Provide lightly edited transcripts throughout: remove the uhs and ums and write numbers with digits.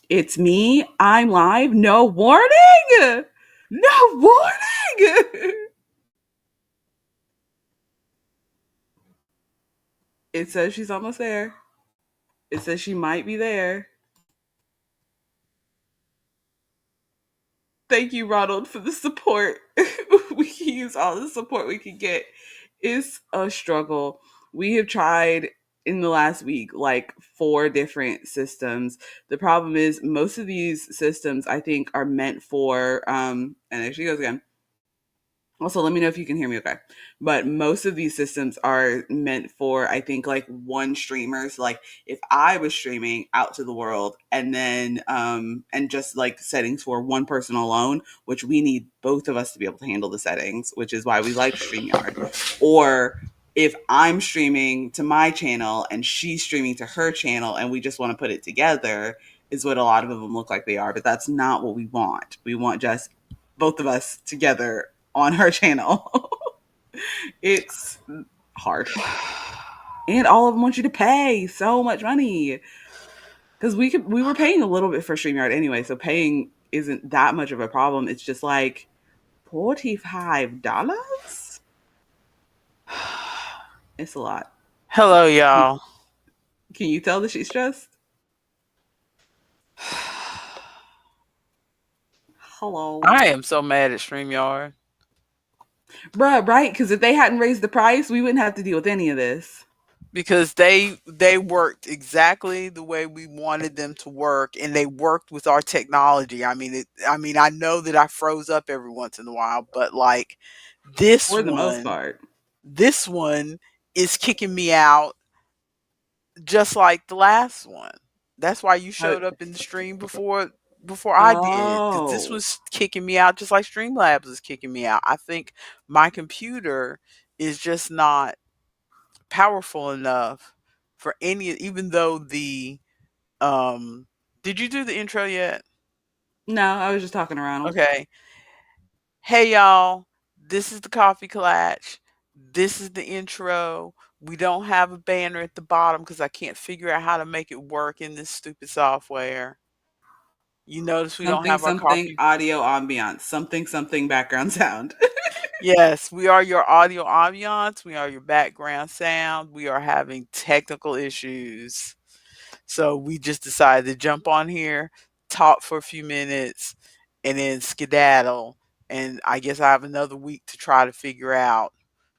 It's me. I'm live. No warning. No warning. It says she's almost there. It says she might be there. Thank you, Ronald, for the support. We can use all the support we can get. It's a struggle. We have tried in the last week like four different systems. The problem is most of these systems I think are meant for and there she goes again. Also, let me know if you can hear me okay. But most of these systems are meant for, I think, like one streamer. So, like, if I was streaming out to the world and just like settings for one person alone, which we need both of us to be able to handle the settings, which is why we like StreamYard. Or if I'm streaming to my channel and she's streaming to her channel and we just want to put it together, is what a lot of them look like they are. But that's not what we want. We want just both of us together on her channel. It's hard. And all of them want you to pay so much money. Because we were paying a little bit for StreamYard anyway, so paying isn't that much of a problem. It's just like $45. It's a lot. Hello, y'all. Can you tell that she's stressed? Hello. I am so mad at StreamYard Bruh, right? Because if they hadn't raised the price, we wouldn't have to deal with any of this. because they worked exactly the way we wanted them to work, and they worked with our technology. I know that I froze up every once in a while, but like this For the most one, part. this one is kicking me out just like the last one. That's why you How, showed up in the stream before I did, because this oh. was kicking me out just like Streamlabs is kicking me out. I think my computer is just not powerful enough for any, even though the um did you do the intro yet? No, I was just talking to Ronald. Okay. Hey y'all, this is the coffee Klatsch. This is the intro. We don't have a banner at the bottom because I can't figure out how to make it work in this stupid software. You notice we don't Something, have our something, coffee. audio ambiance. Something, something, background sound. Yes, we are your audio ambiance. We are your background sound. We are having technical issues. So we just decided to jump on here, talk for a few minutes, and then skedaddle. And I guess I have another week to try to figure out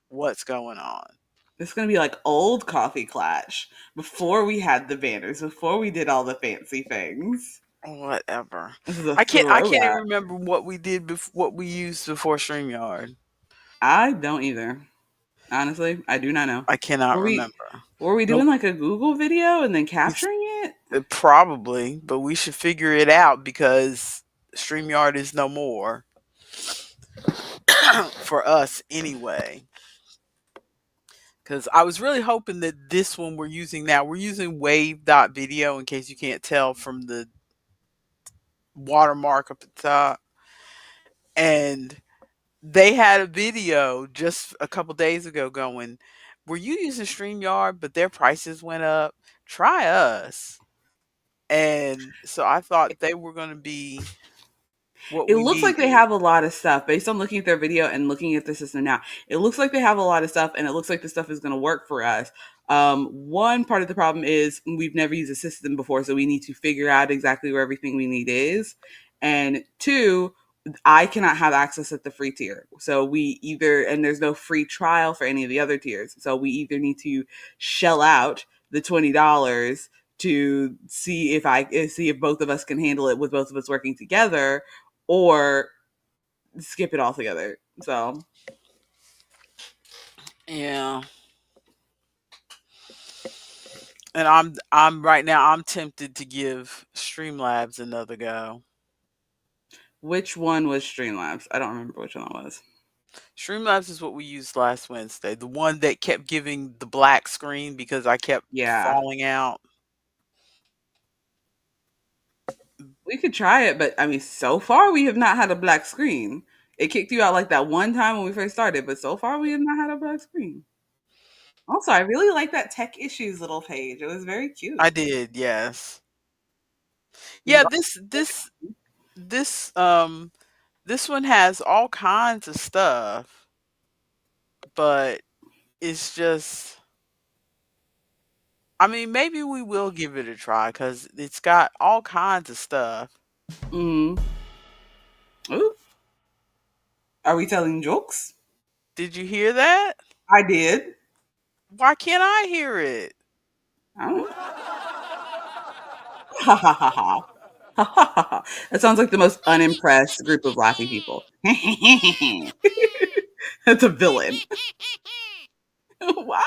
what's going on. It's going to be like old coffee Klatsch before we had the banners, before we did all the fancy things. Whatever. This is a I can't even throwback. remember what we did what we used before StreamYard. I don't either. Honestly, I do not know. I cannot Were we remember. were we doing Nope. like a Google video and then It's capturing it? probably, but we should figure it out because StreamYard is no more for us anyway. Because I was really hoping that this one we're using now, we're using wave.video in case you can't tell from the watermark up at the top. And they had a video just a couple days ago going, were you using StreamYard, but their prices went up? Try us. And so I thought they were going to be what It we looks like they needed. have a lot of stuff based on looking at their video and looking at the system now. It looks like they have a lot of stuff, and it looks like the stuff is going to work for us. One part of the problem is we've never used a system before, so we need to figure out exactly where everything we need is. And two, I cannot have access at the free tier. So we either, and there's no free trial for any of the other tiers. So we either need to shell out the $20 to see if both of us can handle it with both of us working together, or skip it altogether. So Yeah. And I'm right now I'm tempted to give Streamlabs another go. which one was Streamlabs? I don't remember which one that was. Streamlabs is what we used last Wednesday. The one that kept giving the black screen because I kept Yeah, falling out. we could try it, but I mean, so far we have not had a black screen. It kicked you out like that one time when we first started, but so far we have not had a black screen. Also, I really like that tech issues little page. It was very cute. I did, yes. Yeah, this this one has all kinds of stuff, but it's just I mean, maybe we will give it a try because it's got all kinds of stuff. Mm. Ooh, are we telling jokes? Did you hear that? I did. Why can't I hear it? I don't know. Ha ha ha ha. Ha ha ha ha. That sounds like the most unimpressed group of laughing people. That's a villain. Why?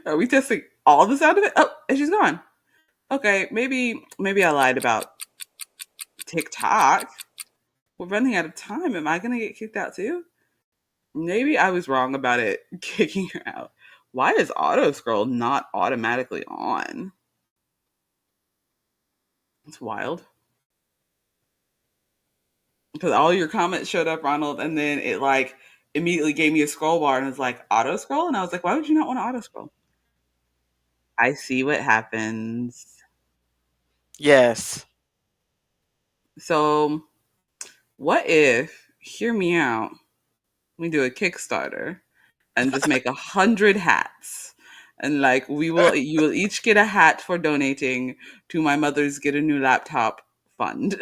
Are we testing all the sound of it? Oh, and she's gone. Okay, maybe I lied about TikTok. We're running out of time. Am I gonna get kicked out too? Maybe I was wrong about it kicking her out. Why is auto scroll not automatically on? It's wild. Because all your comments showed up, Ronald, and then it like immediately gave me a scroll bar and it's like auto scroll. And I was like, why would you not want to auto scroll? I see what happens. Yes. So, what if, hear me out, we do a Kickstarter and just make 100 hats? And like you will each get a hat for donating to my mother's get a new laptop fund.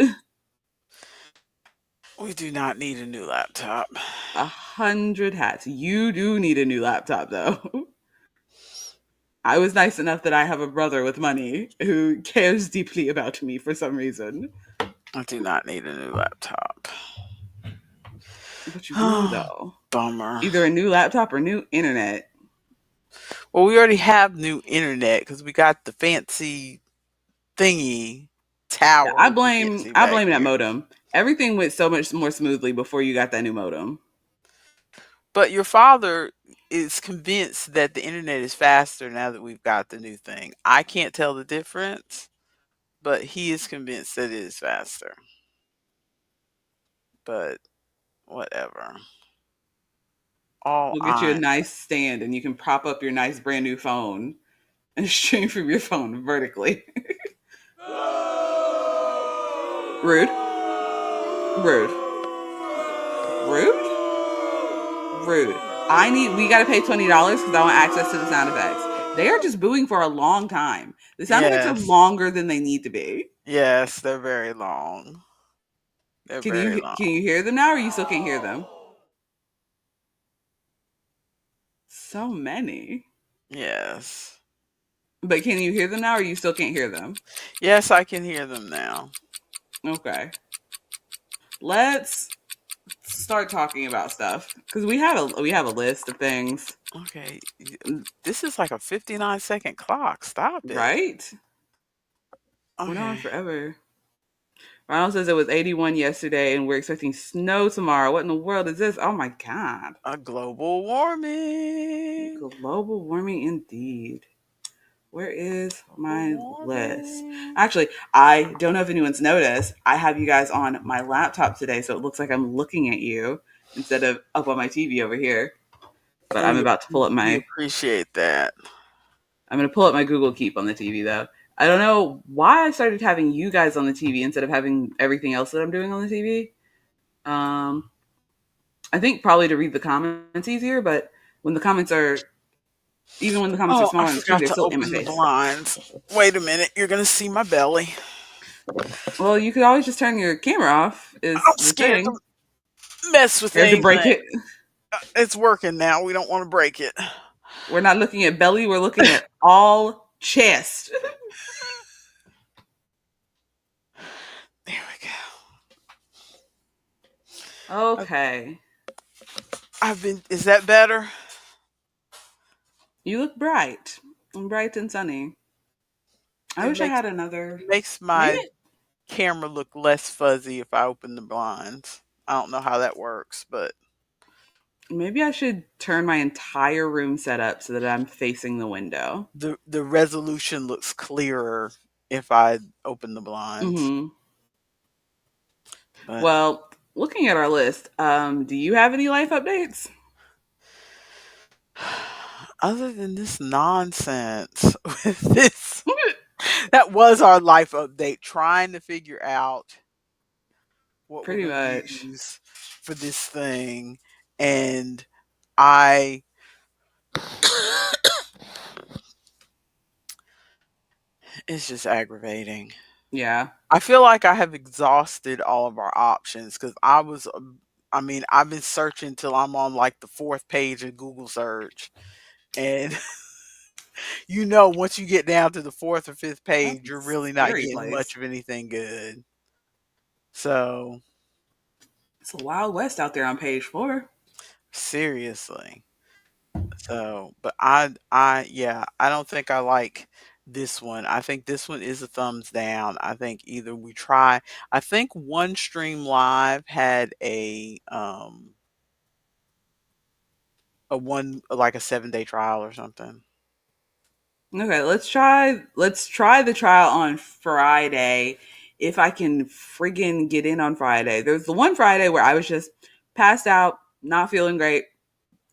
We do not need a new laptop. 100 hats. You do need a new laptop though. I was nice enough that I have a brother with money who cares deeply about me for some reason. I do not need a new laptop. But you do Oh, though. bummer. Either a new laptop or new internet. Well, we already have new internet because we got the fancy thingy Yeah, I tower you can't blame see I back blame that here. modem. Everything went so much more smoothly before you got that new modem. But your father is convinced that the internet is faster now that we've got the new thing. I can't tell the difference, but he is convinced that it is faster. But whatever. All We'll get you a I nice stand and you can prop up your nice brand new phone and stream from your phone vertically. Rude. Rude. Rude? Rude. We gotta pay $20 because I want access to the sound effects. They are just booing for a long time. The sound effects are yes. longer than they need to be. Yes, they're very long. They're very Can you long. hear them now or you still can't hear them? So many. Yes. But can you hear them now or you still can't hear them? Yes, I can hear them now. Okay. Let's start talking about stuff because we have a list of things, Okay. This is like a 59-second clock. Stop it. right? Went on Okay. forever. Ronald says it was 81 yesterday and we're expecting snow tomorrow. What in the world is this? Oh my god. A global warming. Global warming indeed. Where is Global my list? warming. Actually, I don't know if anyone's noticed. I have you guys on my laptop today, so it looks like I'm looking at you instead of up on my TV over here. But I'm We about to pull up we my appreciate that. I'm going to pull up my Google Keep on the TV though. I don't know why I started having you guys on the TV instead of having everything else that I'm doing on the TV. Um, I think probably to read the comments easier, but when the comments are even when the comments are Oh, I smaller on the screen, forgot they're to still in my open the face. blinds. Wait a minute. You're going to see my belly. Well, you could always just turn your camera off. Is I'm the scared thing to mess with scared to anything. break it? It's working now. We don't want to break it. We're not looking at belly. We're looking at all chest. There we go. Okay, Is that better? you look bright and sunny. I It wish I makes had another. makes Maybe my camera look less fuzzy if I open the blinds. I don't know how that works, but maybe I should turn my entire room set up so that I'm facing the window. the resolution looks clearer if I open the blinds. Hmm. But Well, looking at our list, do you have any life updates? other than this nonsense with this That was our life update, trying to figure out what we're Pretty going to much. use for this thing. And I, it's just aggravating. Yeah. I feel like I have exhausted all of our options because I mean, I've been searching till I'm on like the fourth page of Google search. And once you get down to the fourth or fifth That's page, a you're really not scary getting much place. of anything good. So, It's a wild west out there on page 4. seriously. So, but yeah, I don't think I like this one. I think this one is a thumbs down. I think either we try. I think One Stream Live had a one like a 7-day trial or something. Okay, let's try the trial on Friday if I can friggin' get in on Friday. There's the one Friday where I was just passed out, not feeling great,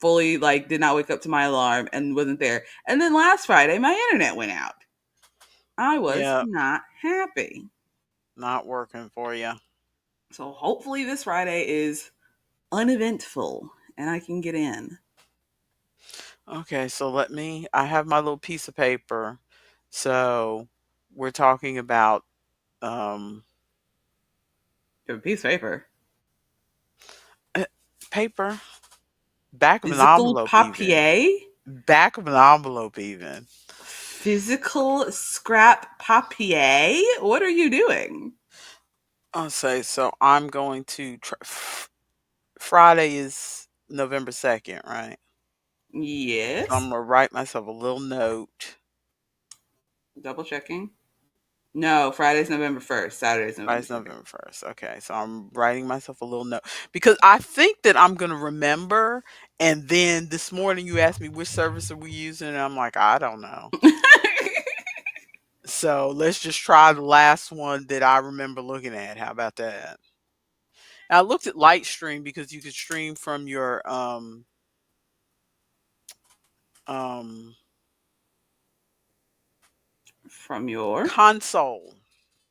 fully like did not wake up to my alarm and wasn't there. And then last Friday my internet went out. I was Yeah, not happy. not working for you. So hopefully this Friday is uneventful and I can get in. Okay, so I have my little piece of paper. So we're talking about um You have a piece of paper. eh, paper, back of an Physical envelope even. papier? Back of an envelope even. Physical scrap papier? What are you doing? I'll say so. I'm going to try. Friday is November 2nd, right? So I'm Yes. gonna write myself a little note. Double checking. No, Friday's November 1st. Saturday's November Friday's 2nd. November 1st. Okay, so I'm writing myself a little note because I think that I'm gonna remember. And then this morning you asked me which service are we using, and I'm like, I don't know. So let's just try the last one that I remember looking at. How about that? I looked at Lightstream because you could stream from your um From your. console,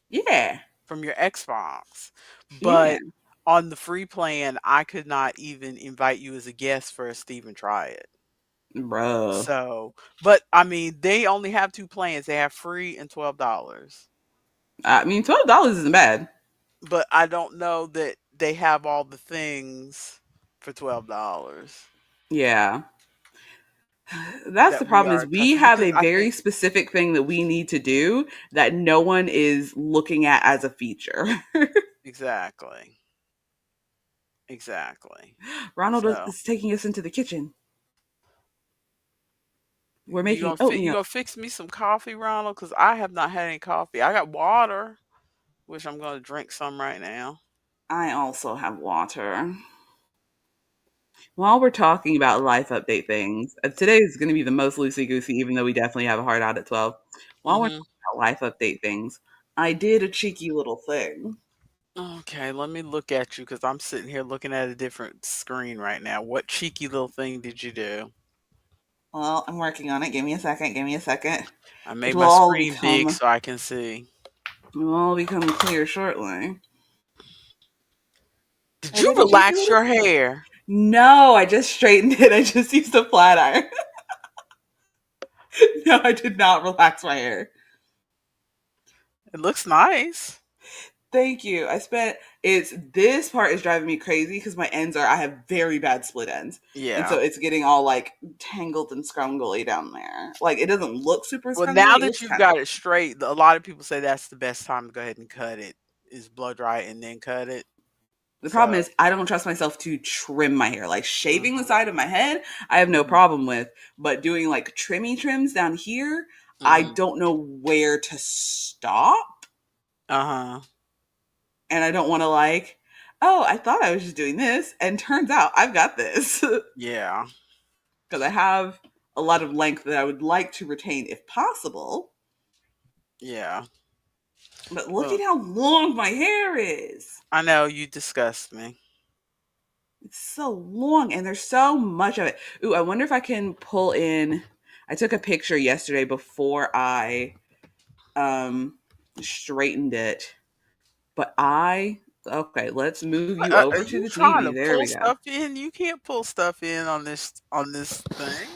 Yeah. from your Xbox. Yeah. But on the free plan, I could not even invite you as a guest for us to even try it. Bruh. So, but I mean, they only have two plans. They have free and $12. I mean, $12 isn't bad. But I don't know that they have all the things for $12 Yeah. That's the that we problem are is we accustomed, have because a I very think specific thing that we need to do that no one is looking at as a feature. exactly. Exactly. Ronald So is taking us into the kitchen. We're you making gonna you oatmeal. gonna fix me some coffee, Ronald? Because I have not had any coffee. I got water, which I'm gonna drink some right now. I also have water. While we're talking about life update things, today is going to be the most loosey goosey, even though we definitely have a hard out at 12. While we're Hmm. talking about life update things, I did a cheeky little thing. Okay, let me look at you because I'm sitting here looking at a different screen right now. What cheeky little thing did you do? Well, I'm working on it. Give me a second. Give me a second. I It made will my all screen big become so I can see. it will all become clear shortly. Did I you did a cheeky relax little. your hair? No, I just straightened it. I just used a flat iron. No, I did not relax my hair. It looks nice. Thank you. I spent it's this part is driving me crazy because my ends are I have very bad split ends. And so Yeah. it's getting all like tangled and scrungly down there. Like it doesn't look super Well, now scrungly. It that looks you've kind of got it straight, a lot of people say that's the best time to go ahead and cut it, is blow dry it and then cut it. the problem So, is I don't trust myself to trim my hair. Like shaving the mhm, side of my head, I have no mhm, problem with. But doing like trimmy trims down here, I mhm. don't know where to stop. Uh-huh. And I don't want to like, oh, I thought I was just doing this. And turns out I've got this. Yeah. Because I have a lot of length that I would like to retain if possible. Yeah. But look at Well, how long my hair is. I know you disgust me. It's so long and there's so much of it. Ooh, I wonder if I can pull in. I took a picture yesterday before I um, straightened it. But okay, let's move you Are over to you the trying TV. to There pull we go. stuff in? You can't pull stuff in on this thing.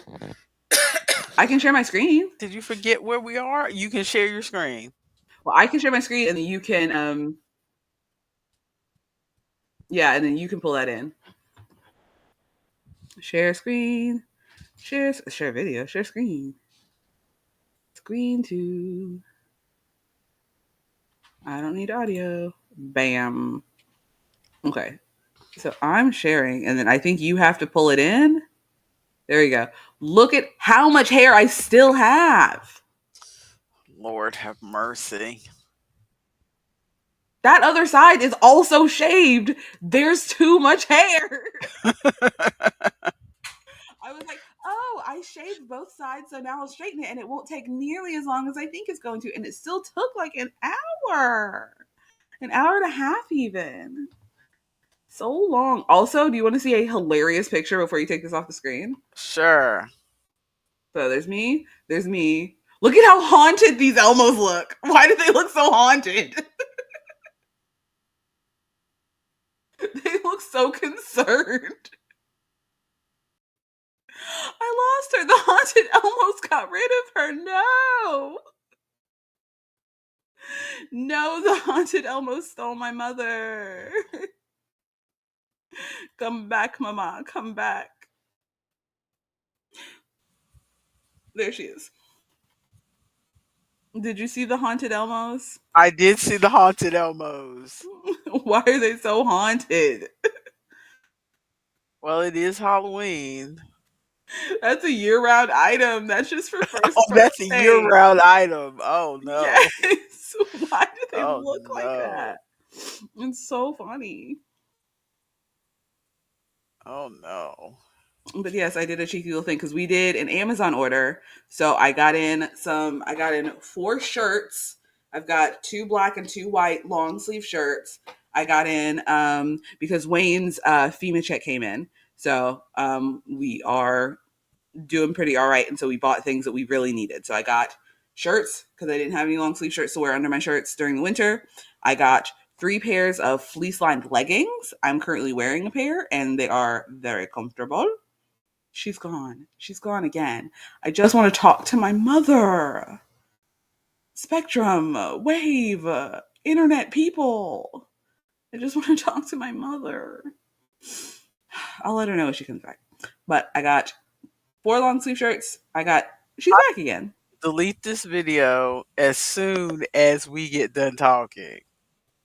I can share my screen. Did you forget where we are? You can share your screen. Well, I can share my screen, and then you can, yeah, and then you can pull that in. Share screen. Share video. Share screen. Screen two. I don't need audio. Bam. Okay. So I'm sharing, and then I think you have to pull it in. There you go. Look at how much hair I still have. Lord have mercy. That other side is also shaved. There's too much hair. I was like, oh, I shaved both sides, so now I'll straighten it, and it won't take nearly as long as I think it's going to. And it still took like an hour and a half, even. So long. Also, do you want to see a hilarious picture before you take this off the screen? Sure. So there's me. There's me. Look at how haunted these Elmos look. Why do they look so haunted? They look so concerned. I lost her. The haunted Elmos got rid of her. No. No, the haunted Elmo stole my mother. Come back, Mama. Come back. There she is. Did you see the haunted Elmos? I did see the haunted Elmos. Why are they so haunted? Well, it is Halloween. That's a year-round item. That's just for Oh, first that's a birthday. year-round item. Oh no. Yes. Why do they Oh look like no. that? It's so funny. Oh no. But yes, I did a cheeky little thing because we did an Amazon order. So I got in four shirts. I've got two black and two white long sleeve shirts. I got in because Wayne's FEMA check came in. So we are doing pretty all right. And so we bought things that we really needed. So I got shirts because I didn't have any long sleeve shirts to wear under my shirts during the winter. I got three pairs of fleece lined leggings. I'm currently wearing a pair and they are very comfortable. She's gone. She's gone again. I just want to talk to my mother. Spectrum, wave, internet people. I just want to talk to my mother. I'll let her know when she comes back. But I got four long sleeve shirts. She's back again. Delete this video as soon as we get done talking.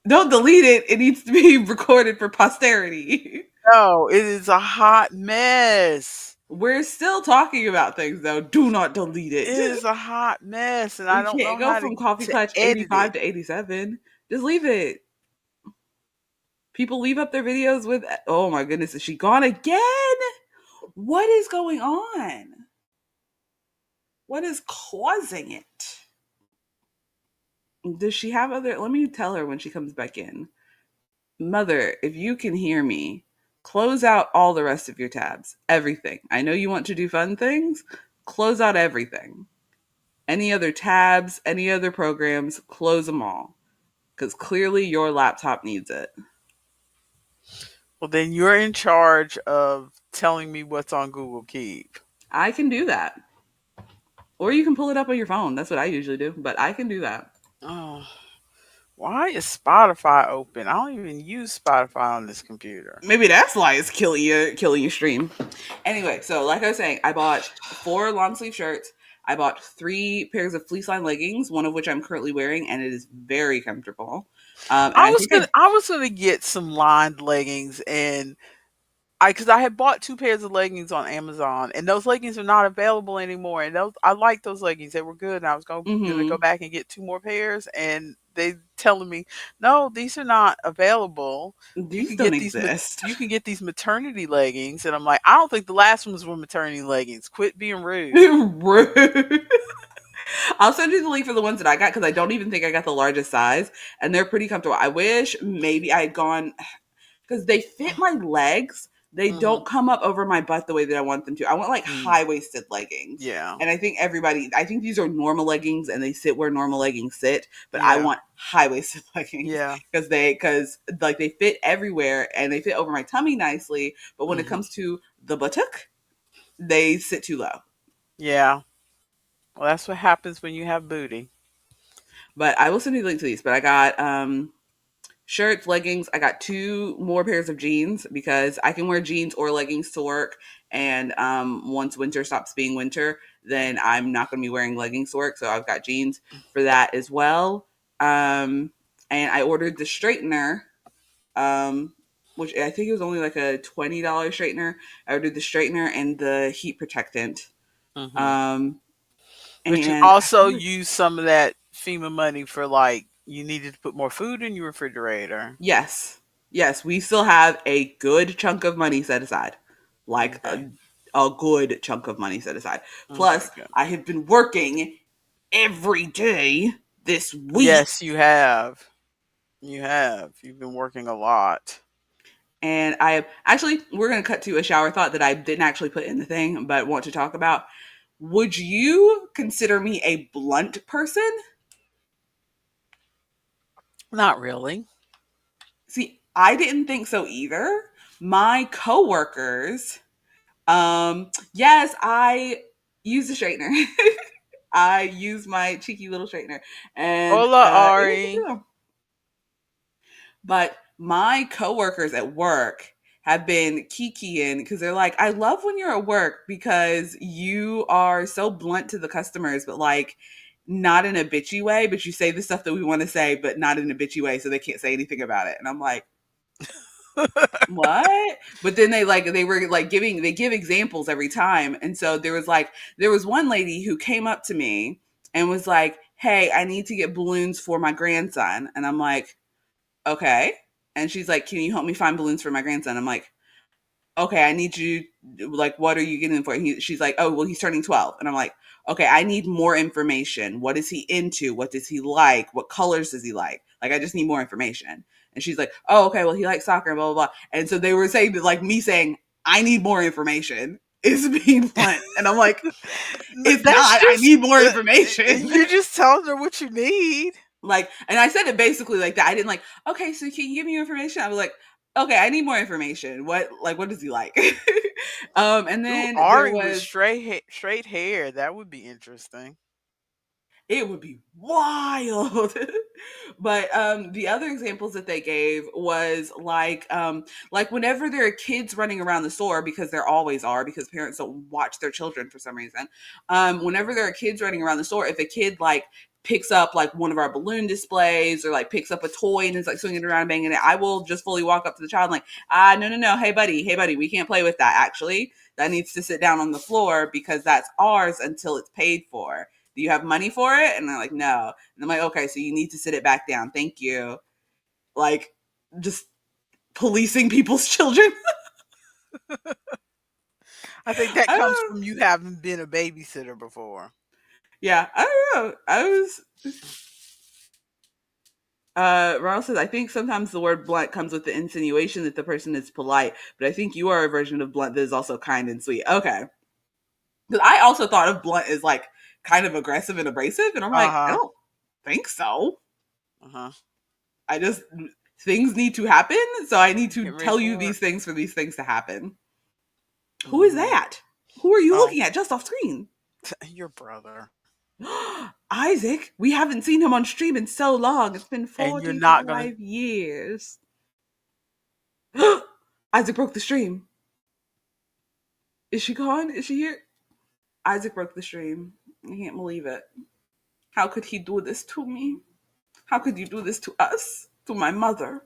Don't delete it. It needs to be recorded for posterity. No, it is a hot mess. We're still talking about things though. Do not delete It it. is a hot mess, and I We don't can't know go how from Coffee to Klatsch edit it. 85 to 87. Just leave it. People leave up their videos with, oh my goodness, is she gone again? What is going on? What is causing it? Does she have other? Let me tell her when she comes back in. Mother, if you can hear me, close out all the rest of your tabs. Everything. I know you want to do fun things. Close out everything. Any other tabs, any other programs, close them all. Because clearly your laptop needs it. Well, then you're in charge of telling me what's on Google Keep. I can do that. Or you can pull it up on your phone. That's what I usually do. But I can do that. Oh, why is Spotify open? I don't even use Spotify on this computer. Maybe that's why it's killing your stream. Anyway, so like I was saying, I bought four long sleeve shirts. I bought three pairs of fleece lined leggings, one of which I'm currently wearing, and it is very comfortable. And I I was think gonna I was gonna get some lined leggings, and because I had bought two pairs of leggings on Amazon, and those leggings are not available anymore. And those I like those leggings; they were good. And I was gonna go mm-hmm, back and get two more pairs, and they telling me, no, these are not available. You these can don't get these exist. you can get these maternity leggings, and I'm like, I don't think the last ones were maternity leggings. Quit being rude. Rude. I'll send you the link for the ones that I got because I don't even think I got the largest size, and they're pretty comfortable. I wish maybe I had gone because they fit my legs, They Mhm. don't come up over my butt the way that I want them to. I want like Mm. high waisted leggings. Yeah. And I think these are normal leggings and they sit where normal leggings sit, but I Yeah. want high waisted leggings Yeah. because like they fit everywhere and they fit over my tummy nicely. But when it Mhm. comes to the buttock, they sit too low. Yeah. Well, that's what happens when you have booty. But I will send you the link to these. But I got shirts, leggings. I got two more pairs of jeans because I can wear jeans or leggings to work. And once winter stops being winter, then I'm not going to be wearing leggings to work. So I've got jeans for that as well. And I ordered the straightener, um, which I think it was only like a $20 straightener. I ordered the straightener and the heat protectant. Mhm. Um, But you and I also feel like use some of that FEMA money for like you needed to put more food in your refrigerator. yes. Yes, we still have a good chunk of money set aside. Like Okay. a good chunk of money set aside. Okay, Plus, good. I have been working every day this week. Yes, you have. You have. You've been working a lot. And I actually, we're going to cut to a shower thought that I didn't actually put in the thing, but want to talk about. Would you consider me a blunt person? Not really. See, I didn't think so either. My coworkers, yes, I use a straightener. I use my cheeky little straightener, and Hola, it is a Ari. deal. But my coworkers at work have been kikiing because they're like, I love when you're at work because you are so blunt to the customers, but like not in a bitchy way, but you say the stuff that we want to say, but not in a bitchy way, so they can't say anything about it. And I'm like, what? But then they were like they give examples every time. And so there was one lady who came up to me and was like, hey, I need to get balloons for my grandson. And I'm like, okay. And she's like, can you help me find balloons for my grandson? I'm like, okay, I need you, like, what are you getting for? She's like, oh, well, he's turning 12. And I'm like, okay, I need more information. What is he into? What does he like? What colors does he like? Like, I just need more information. And she's like, oh, okay, well, he likes soccer, blah, blah, blah. And so they were saying that, like, me saying, I need more information is being blunt. And I'm like, it's That's not, I just need more information. you're just telling her what you need. Like, and I said it basically like that. I didn't like, okay, so can you give me your information? I was like, okay, I need more information. What does he like? And Ooh, then there Ari with was, straight hair. That would be interesting. it would be wild. But the other examples that they gave was like whenever there are kids running around the store, because there always are, because parents don't watch their children for some reason. Whenever there are kids running around the store, if a kid like picks up like one of our balloon displays or like picks up a toy and is like swinging it around and banging it, I will just fully walk up to the child and like, no, no, no, hey buddy, we can't play with that. Actually, that needs to sit down on the floor because that's ours until it's paid for. Do you have money for it? And they're like, no. And I'm like, okay, so you need to sit it back down. Thank you. Like, just policing people's children. I think that I don't comes know. from you having been a babysitter before. Yeah, I don't know. Ronald says, I think sometimes the word blunt comes with the insinuation that the person is polite, but I think you are a version of blunt that is also kind and sweet. Okay. Because I also thought of blunt as like kind of aggressive and abrasive, and I'm Uh like, I huh. don't think so. Uh huh. I just, things need to happen, so I need to Get ready tell you for it. these things for these things to happen. Who is Hmm. that? Who are you Oh, looking at just off screen? your brother. Isaac, we haven't seen him on stream in so long. It's been And you're not gonna. 45 years. Isaac broke the stream. Is she gone? Is she here? Isaac broke the stream. I can't believe it. How could he do this to me? How could you do this to us? To my mother?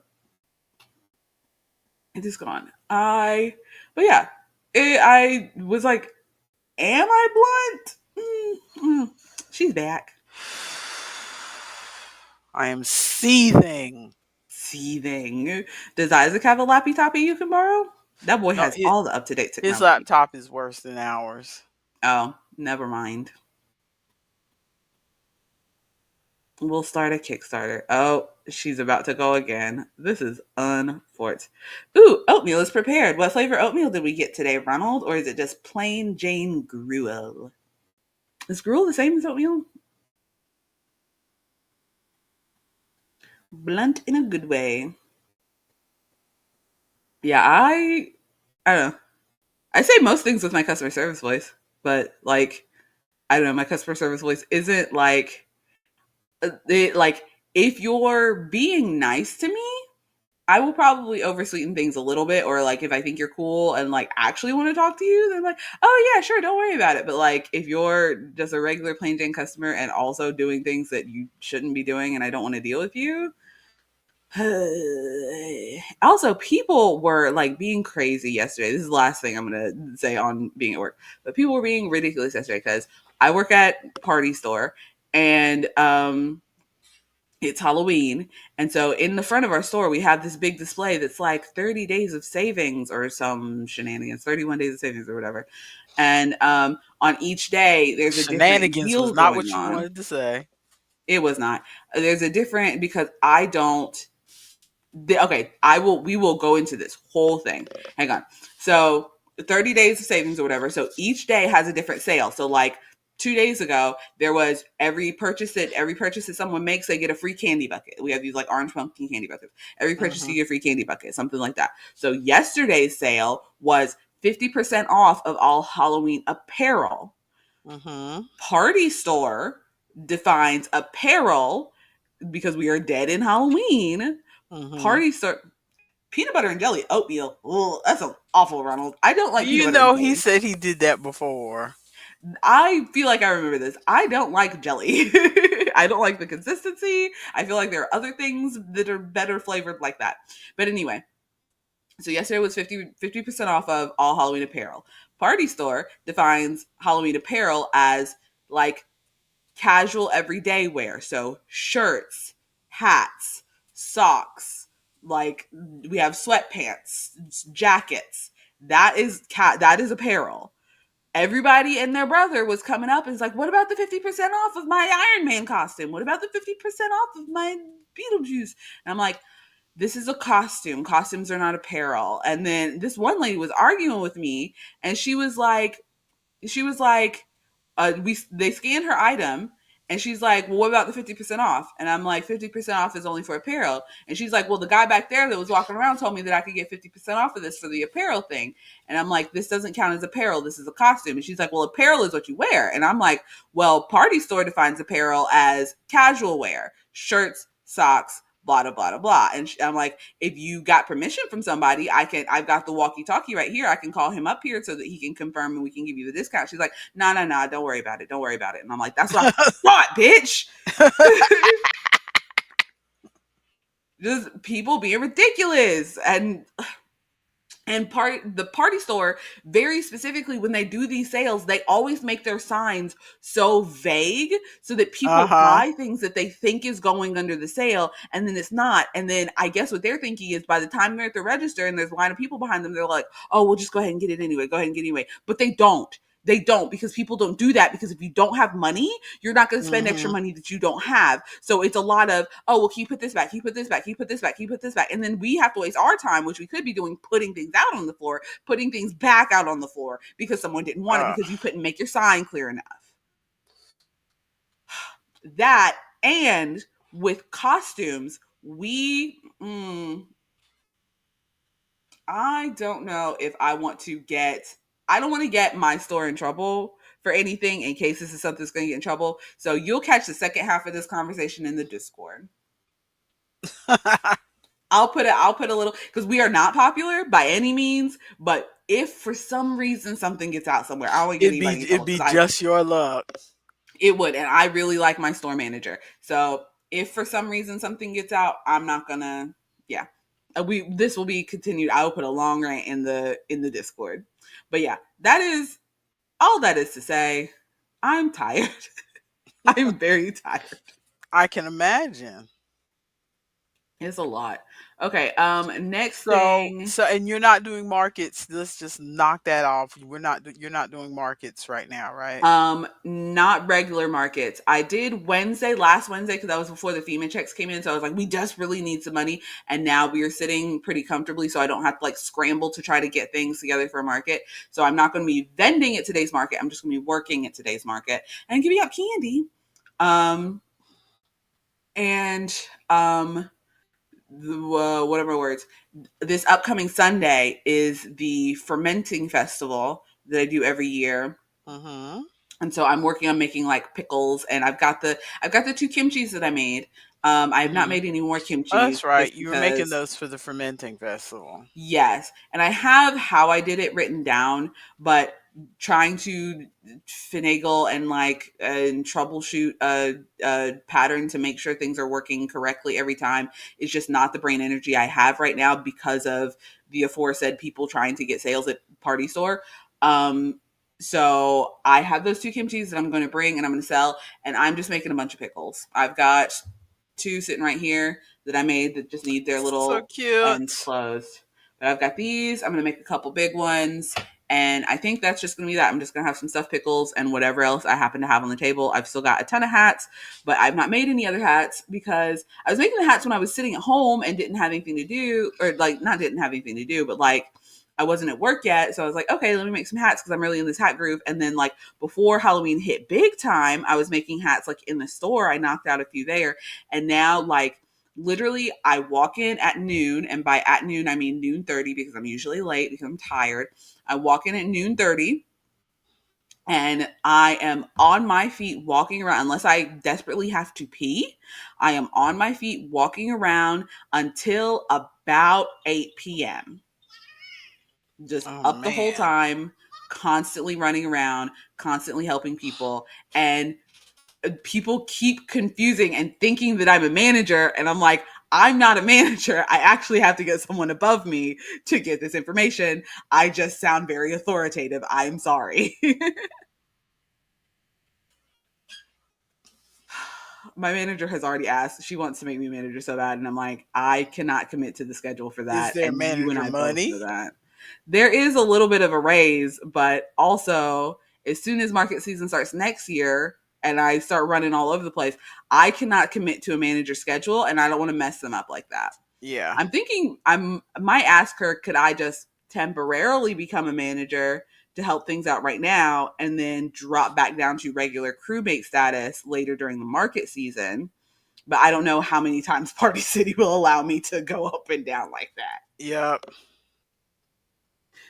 It is gone. But yeah, I was like, am I blunt? She's back. I am seething. Seething. Does Isaac have a lappy toppy you can borrow? That boy No, has all the up to date his technology. laptop is worse than ours. Oh, never mind. We'll start a Kickstarter. Oh, she's about to go again. This is unfortunate. Ooh, oatmeal is prepared. What flavor oatmeal did we get today, Ronald? Or is it just plain Jane gruel? Is gruel the same as oatmeal? Blunt in a good way. Yeah, I don't know. I say most things with my customer service voice, but like I don't know, my customer service voice isn't like like if you're being nice to me, I will probably oversweeten things a little bit, or like if I think you're cool and like actually want to talk to you, then like, oh yeah, sure, don't worry about it. But like if you're just a regular plain Jane customer and also doing things that you shouldn't be doing and I don't want to deal with you, also people were like being crazy yesterday. This is the last thing I'm gonna say on being at work, but people were being ridiculous yesterday because I work at Party Store and it's Halloween. And so in the front of our store, we have this big display that's like 30 days of savings or some shenanigans, 31 days of savings or whatever. And on each day, there's a different Shenanigans was deal not going what you on. wanted to say. It was not. There's a different because I don't okay, we will go into this whole thing. Hang on. So 30 days of savings or whatever. So each day has a different sale. So like 2 days ago, there was every purchase that someone makes, they get a free candy bucket. We have these like orange pumpkin candy buckets. Every purchase you Mhm. get a free candy bucket, something like that. So yesterday's sale was 50% off of all Halloween apparel. Mhm. Party Store defines apparel because we are dead in Halloween. Mhm. Party Store peanut butter and jelly oatmeal. Ugh, that's so awful, Ronald. I don't like peanut You butter and know, he jelly. said he did that before. I feel like I remember this. I don't like jelly. I don't like the consistency. I feel like there are other things that are better flavored like that. But anyway, so yesterday was 50% off of all Halloween apparel. Party Store defines Halloween apparel as like casual everyday wear. So shirts, hats, socks, like we have sweatpants, jackets. That is apparel. Everybody and their brother was coming up and it's like, what about the 50% off of my Iron Man costume? What about the 50% off of my Beetlejuice? And I'm like, this is a costume. Costumes are not apparel. And then this one lady was arguing with me and she was like, they scanned her item and she's like, well, what about the 50% off? And I'm like, 50% off is only for apparel. And she's like, well, the guy back there that was walking around told me that I could get 50% off of this for the apparel thing. And I'm like, this doesn't count as apparel. This is a costume. And she's like, well, apparel is what you wear. And I'm like, well, Party Store defines apparel as casual wear, shirts, socks, blah, blah, blah, blah, blah. And I'm like, if you got permission from somebody, I've got the walkie talkie right here. I can call him up here so that he can confirm and we can give you the discount. She's like, no, no, no, don't worry about it. Don't worry about it. And I'm like, that's what I thought, bitch. Just people being ridiculous. And the Party Store, very specifically when they do these sales, they always make their signs so vague so that people Uh-huh. buy things that they think is going under the sale and then it's not. And then I guess what they're thinking is by the time they're at the register and there's a line of people behind them, they're like, oh, we'll just go ahead and get it anyway. Go ahead and get it anyway. But they don't because people don't do that because if you don't have money, you're not going to spend extra Mhm. money that you don't have. So it's a lot of, oh, well, can you put this back? Can you put this back? Can you put this back? Can you put this back? And then we have to waste our time, which we could be doing, putting things out on the floor, putting things back out on the floor because someone didn't want it Uh, because you couldn't make your sign clear enough. That and with costumes, I don't know if I don't want to get my store in trouble for anything in case this is something that's going to get in trouble. So you'll catch the second half of this conversation in the Discord. I'll put a little because we are not popular by any means, but if for some reason something gets out somewhere, I don't want to get anybody in it'd trouble be because I just your luck. it would, and I really like my store manager. So if for some reason something gets out, I'm not gonna. Yeah, we this will be continued. I will put a long rant in the Discord. But yeah, that is all that is to say. I'm tired. I'm very tired. I can imagine. It's a lot. Okay. Next So, thing. and you're not doing markets. Let's just knock that off. You're not doing markets right now, right? Not regular markets. I did Wednesday, last Wednesday, because that was before the FEMA checks came in. So I was like, we just really need some money. And now we are sitting pretty comfortably, so I don't have to like scramble to try to get things together for a market. So I'm not going to be vending at today's market. I'm just going to be working at today's market and giving out candy. Um, and what are my words? This upcoming Sunday is the fermenting festival that I do every year. Mm-hmm. And so I'm working on making like pickles, and I've got the two kimchis that I made. I have not Mm-hmm. made any more Oh, kimchi that's right. just You were making because. those for the fermenting festival. Yes. And I have how I did it written down, but trying to finagle and like and troubleshoot a pattern to make sure things are working correctly every time is just not the brain energy I have right now because of the aforesaid people trying to get sales at party store. Um, so I have those two kimchis that I'm going to bring and I'm going to sell, and I'm just making a bunch of pickles. I've got two sitting right here that I made that just need their So little ends cute. closed. But I've got these. I'm going to make a couple big ones. And I think that's just going to be that. I'm just going to have some stuffed pickles and whatever else I happen to have on the table. I've still got a ton of hats, but I've not made any other hats because I was making the hats when I was sitting at home and didn't have anything to do, or like not didn't have anything to do, but like I wasn't at work yet. So I was like, okay, let me make some hats because I'm really in this hat groove. And then like before Halloween hit big time, I was making hats like in the store. I knocked out a few there. And now like literally I walk in at noon, and by at noon I mean noon 30 because I'm usually late because I'm tired. I walk in at noon 30 and I am on my feet walking around unless I desperately have to pee. I am on my feet walking around until about 8 p.m. Just Oh up the whole man. time, constantly running around, constantly helping people. And people keep confusing and thinking that I'm a manager. And I'm like, I'm not a manager. I actually have to get someone above me to get this information. I just sound very authoritative. I'm sorry. My manager has already asked. She wants to make me manager so bad. And I'm like, I cannot commit to the schedule for Is that. there And you and manager I both know money? that. There is a little bit of a raise, but also as soon as market season starts next year and I start running all over the place, I cannot commit to a manager schedule and I don't want to mess them up like that. Yeah. I'm thinking I might ask her, could I just temporarily become a manager to help things out right now and then drop back down to regular crewmate status later during the market season? But I don't know how many times Party City will allow me to go up and down like that. Yep.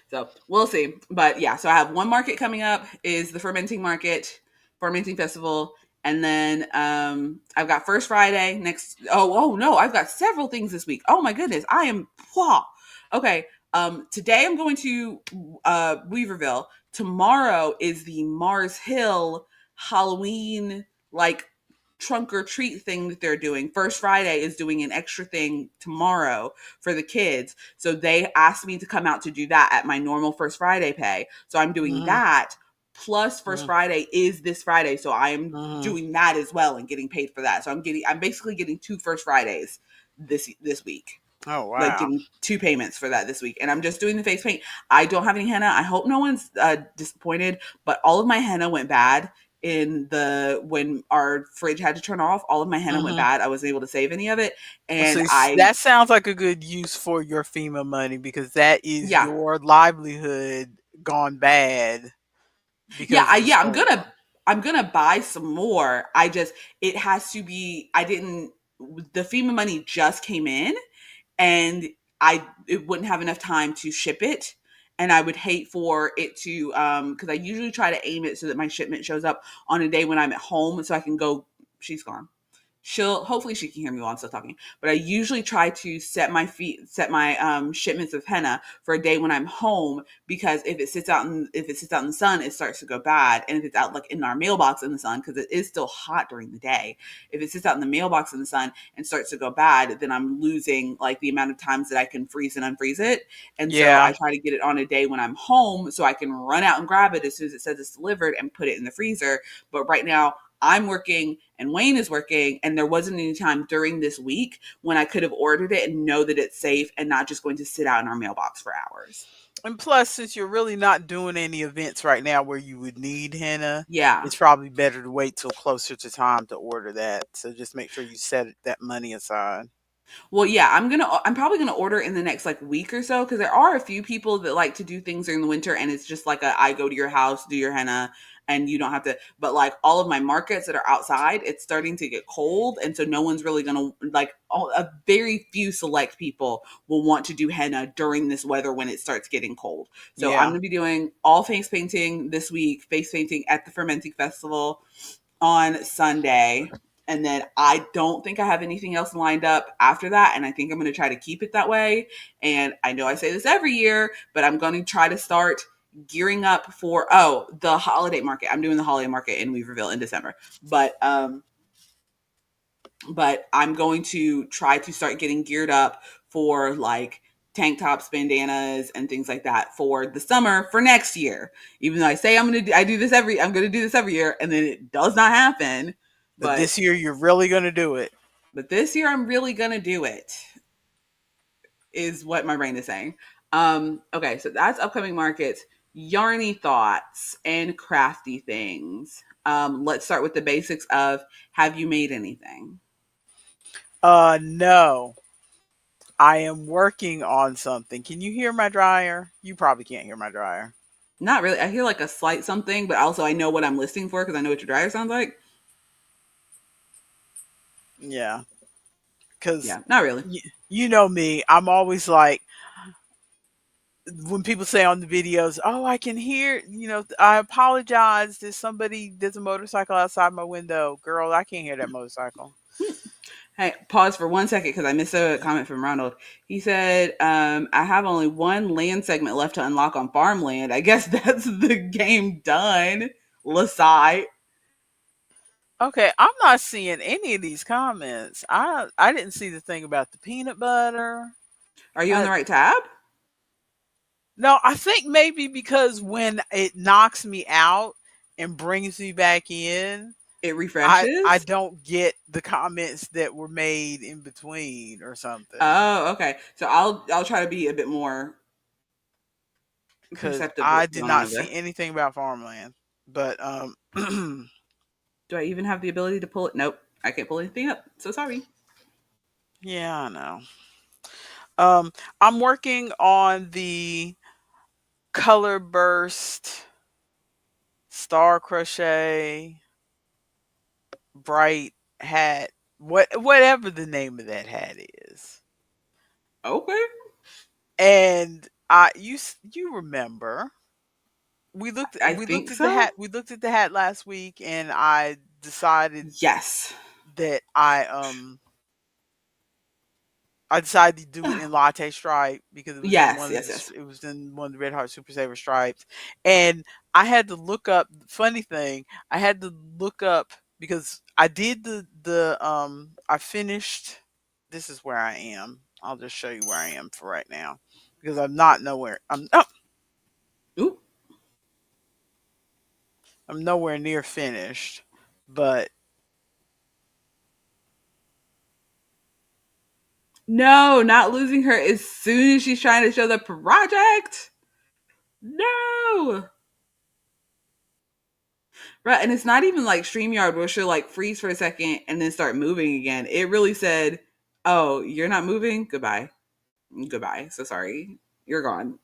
So we'll see. But yeah, so I have one market coming up is the fermenting market, fermenting festival. And then I've got First Friday next. Oh no, I've got several things this week. Oh my goodness, I am. Whoa. Okay. Today I'm going to Weaverville. Tomorrow is the Mars Hill Halloween like trunk or treat thing that they're doing. First Friday is doing an extra thing tomorrow for the kids. So they asked me to come out to do that at my normal First Friday pay. So I'm doing Mm-hmm. that. Plus First Mm-hmm. Friday is this Friday. So I am Mm-hmm. doing that as well and getting paid for that. So I'm basically getting two First Fridays this week, Oh like wow. getting two payments for that this week. And I'm just doing the face paint. I don't have any henna. I hope no one's disappointed, but all of my henna went bad in the when our fridge had to turn off. All of my henna went Mm-hmm. bad. I wasn't able to save any of it. And See, I that sounds like a good use for your FEMA money because that is yeah. your livelihood gone bad Yeah, because of the yeah, storm. I'm gonna buy some more. I just it has to be I didn't the FEMA money just came in and I it wouldn't have enough time to ship it. And I would hate for it to because I usually try to aim it so that my shipment shows up on a day when I'm at home so I can go. She's gone. She'll hopefully she can hear me while I'm still talking. But I usually try to set my shipments of henna for a day when I'm home because if it sits out in the sun, it starts to go bad. And if it's out like in our mailbox in the sun, because it is still hot during the day, if it sits out in the mailbox in the sun and starts to go bad, then I'm losing like the amount of times that I can freeze and unfreeze it. And so Yeah. I try to get it on a day when I'm home so I can run out and grab it as soon as it says it's delivered and put it in the freezer. But right now I'm working and Wayne is working, and there wasn't any time during this week when I could have ordered it and know that it's safe and not just going to sit out in our mailbox for hours. And plus, since you're really not doing any events right now where you would need henna, Yeah. it's probably better to wait till closer to time to order that. So just make sure you set that money aside. Well, yeah, I'm probably gonna order in the next like week or so because there are a few people that like to do things during the winter and it's just like I go to your house, do your henna, and you don't have to. But like all of my markets that are outside, it's starting to get cold, and so no one's really gonna like. A very few select people will want to do henna during this weather when it starts getting cold. So I'm Yeah. gonna be doing all face painting this week, face painting at the Fermenting Festival on Sunday. And then I don't think I have anything else lined up after that. And I think I'm going to try to keep it that way. And I know I say this every year, but I'm going to try to start gearing up for, the holiday market. I'm doing the holiday market in Weaverville in December. But I'm going to try to start getting geared up for like tank tops, bandanas, and things like that for the summer for next year. Even though I say I'm going to do this every year, and then it does not happen. But But this year, you're really going to do it. this year I'm really gonna do it. Is what my brain is saying. Okay, so that's upcoming markets. Yarny thoughts and crafty things. Let's start with the basics of have you made anything? No. I am working on something. Can you hear my dryer? You probably can't hear my dryer. Not really. I hear like a slight something, but also I know what I'm listening for because I know what your dryer sounds like. Yeah. Because Yeah, not really. you know me, I'm always like, when people say on the videos, "Oh, I can hear," I apologize. There's a motorcycle outside my window. Girl, I can't hear that motorcycle. Hey, pause for 1 second because I missed a comment from Ronald. He said, I have only one land segment left to unlock on farmland. I guess that's the game done. Lasai. Okay, I'm not seeing any of these comments. I didn't see the thing about the peanut butter. Are you in I the right tab? No, I think maybe because when it knocks me out and brings me back in, It I refreshes? don't get the comments that were made in between or something. Oh, okay. So I'll try to be a bit more Because perceptive to I what's did going on not over see there. anything about farmland. But Do I even have the ability to pull it? Nope. I can't pull anything up. So sorry. yeah, I know. Um, I'm working on the color burst star crochet bright hat, whatever the name of that hat is. Okay. And you remember I we looked think at the so. hat last week, and I decided Yes. that I decided to do it in latte stripe because Yes, yes, yes. it was in one of the Red Heart Super Saver stripes, and I had to look up. Funny thing, I had to look up because I did the I finished. This is where I am. I'll just show you where I am for right now because I'm not nowhere. Ooh. I'm nowhere near finished, but No, not losing her as soon as she's trying to show the project. No. Right. And it's not even like StreamYard where she'll like freeze for a second and then start moving again. It really said, oh, you're not moving? Goodbye. Goodbye. So sorry. You're gone.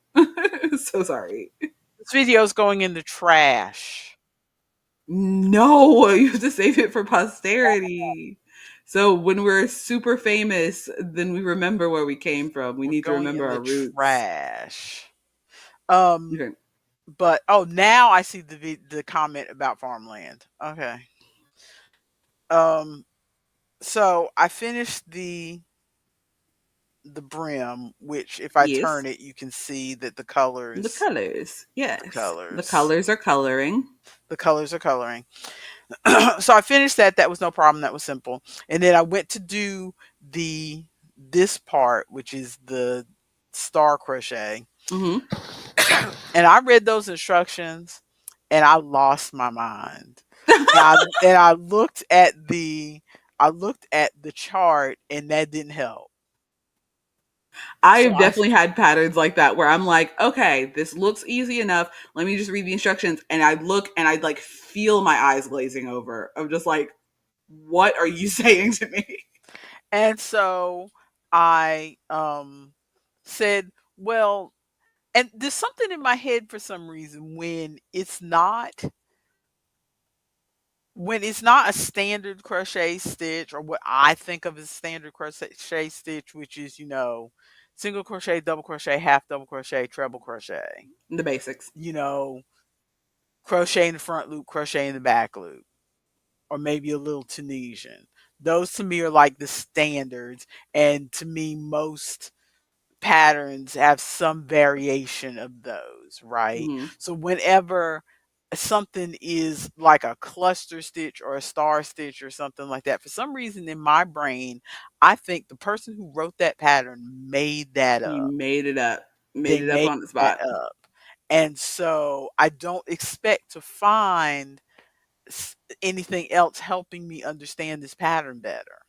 So sorry. this video is going in the trash. No, you have to save it for posterity. So when we're super famous, then we remember where we came from. We We're need to going remember in the our roots. trash. Um, Okay. but oh, now I see the comment about farmland. Okay. Um, so I finished the brim, which if I Yes. turn it, you can see that The colors. the Yes. The colors, colors are coloring. the colors are coloring. So I finished that. That was no problem. That was simple. And then I went to do this part, which is the star crochet. Mm-hmm. And I read those instructions and I lost my mind. And I looked at the chart and that didn't help. I So have definitely had patterns like that where I'm like, okay, this looks easy enough. Let me just read the instructions. And I look and I like feel my eyes glazing over. I'm just like, what are you saying to me? so I said, well, and there's something in my head for some reason when it's not a standard crochet stitch, or what I think of as standard crochet stitch, which is, single crochet, double crochet, half double crochet, treble crochet, The basics. you know, crochet in the front loop, crochet in the back loop, or maybe a little Tunisian. Those to me are like the standards. And to me, most patterns have some variation of those, right? Mm-hmm. So whenever something is like a cluster stitch or a star stitch or something like that, for some reason in my brain, I think the person who wrote that pattern made that He up. made it up. Made They it up made on the that spot. up. And so I don't expect to find anything else helping me understand this pattern better,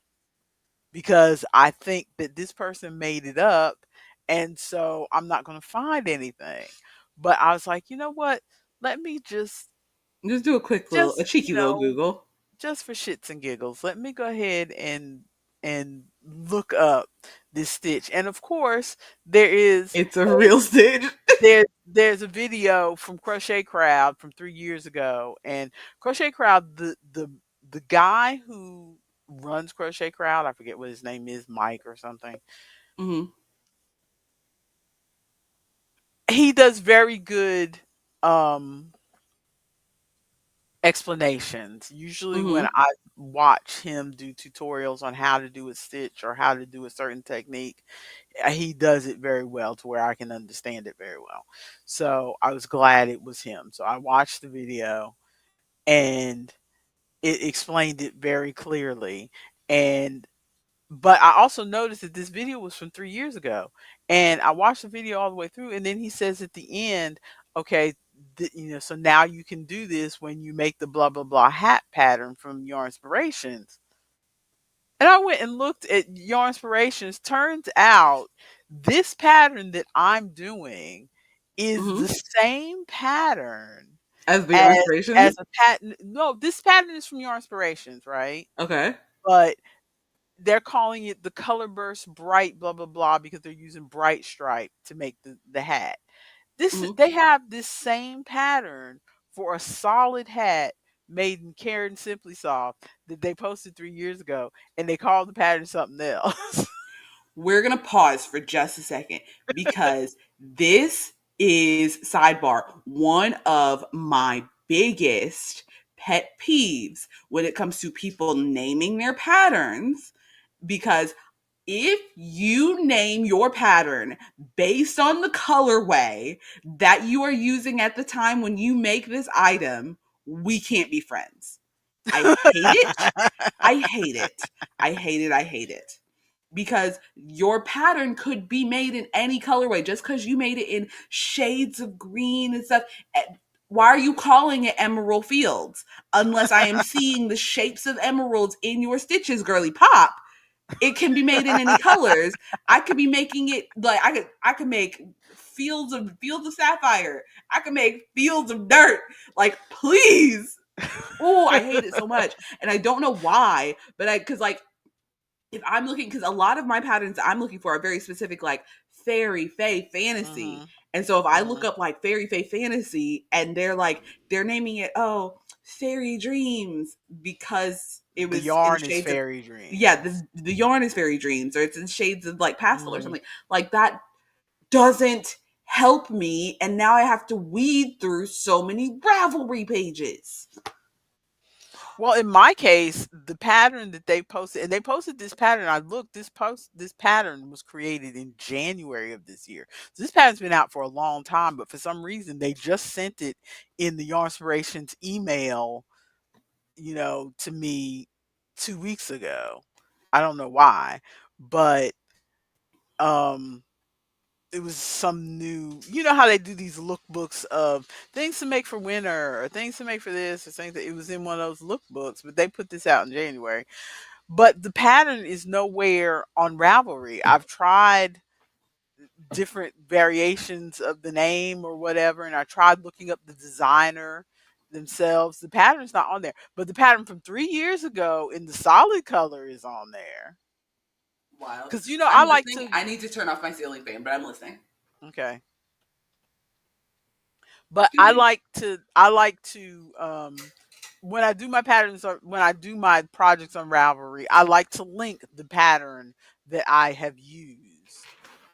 because I think that this person made it up, and so I'm not going to find anything. But I was like, you know what? Let me Just do a quick little, a just cheeky little Google. just for shits and giggles, let me go ahead and look up this stitch. And of course, there is It's a real stitch. there's a video from Crochet Crowd from 3 years ago, and Crochet Crowd, the guy who runs Crochet Crowd, I forget what his name is, Mike or something. Mm-hmm. He does very good um explanations. Usually when Mm-hmm. I watch him do tutorials on how to do a stitch or how to do a certain technique, he does it very well to where I can understand it very well. So I was glad it was him. So I watched the video, and it explained it very clearly. And but I also noticed that this video was from 3 years ago, and I watched the video all the way through, and then he says at the end, okay, so now you can do this when you make the blah blah blah hat pattern from your inspirations. And I went and looked at your inspirations. Turns out this pattern that I'm doing is Mm-hmm. the same pattern As the as inspirations. a pattern. No, this pattern is from your inspirations, right? Okay. But they're calling it the color burst bright blah blah blah because they're using bright stripe to make the hat. Mm-hmm. They have this same pattern for a solid hat made in Karen Simply Soft that they posted 3 years ago, and they called the pattern something else. We're going to pause for just a second because this is sidebar one of my biggest pet peeves when it comes to people naming their patterns, because if you name your pattern based on the colorway that you are using at the time when you make this item, we can't be friends. I hate it. I hate it. I hate it. I hate it. Because your pattern could be made in any colorway just because you made it in shades of green and stuff. Why are you calling it Emerald Fields? Unless I am seeing the shapes of emeralds in your stitches, girly pop. It can be made in any colors. I could be making it like I could make fields of sapphire. I could make fields of dirt. Like, please. Oh, I hate it so much. And I don't know why, but cause like if I'm looking, because a lot of my patterns that I'm looking for are very specific, like fairy, fae, fantasy. Mhm. And so if I look Mhm. up like fairy, fae, fantasy, and they're naming it, oh, fairy dreams, because it The was in yarn is shades of, fairy yeah, dreams. the yarn is fairy dreams, or it's in shades of like pastel or Mhm. something like that, doesn't help me. And now I have to weed through so many Ravelry pages. Well, in my case, the pattern that they posted, and they posted this pattern. I looked, this pattern was created in January of this year. So this pattern's been out for a long time, but for some reason they just sent it in the Yarnspirations email, to me 2 weeks ago. I don't know why, but um it was some new, you know how they do these lookbooks of things to make for winter or things to make for this or things that it was in one of those lookbooks, but they put this out in January. But the pattern is nowhere on Ravelry. I've tried different variations of the name or whatever, and I tried looking up the designer themselves. The pattern's not on there, but the pattern from 3 years ago in the solid color is on there. Wild. Because, you know, I I'm like listening. to. I need to turn off my ceiling fan, but I'm listening. Okay. But Continue. I like to when I do my patterns or when I do my projects on Ravelry, I like to link the pattern that I have used,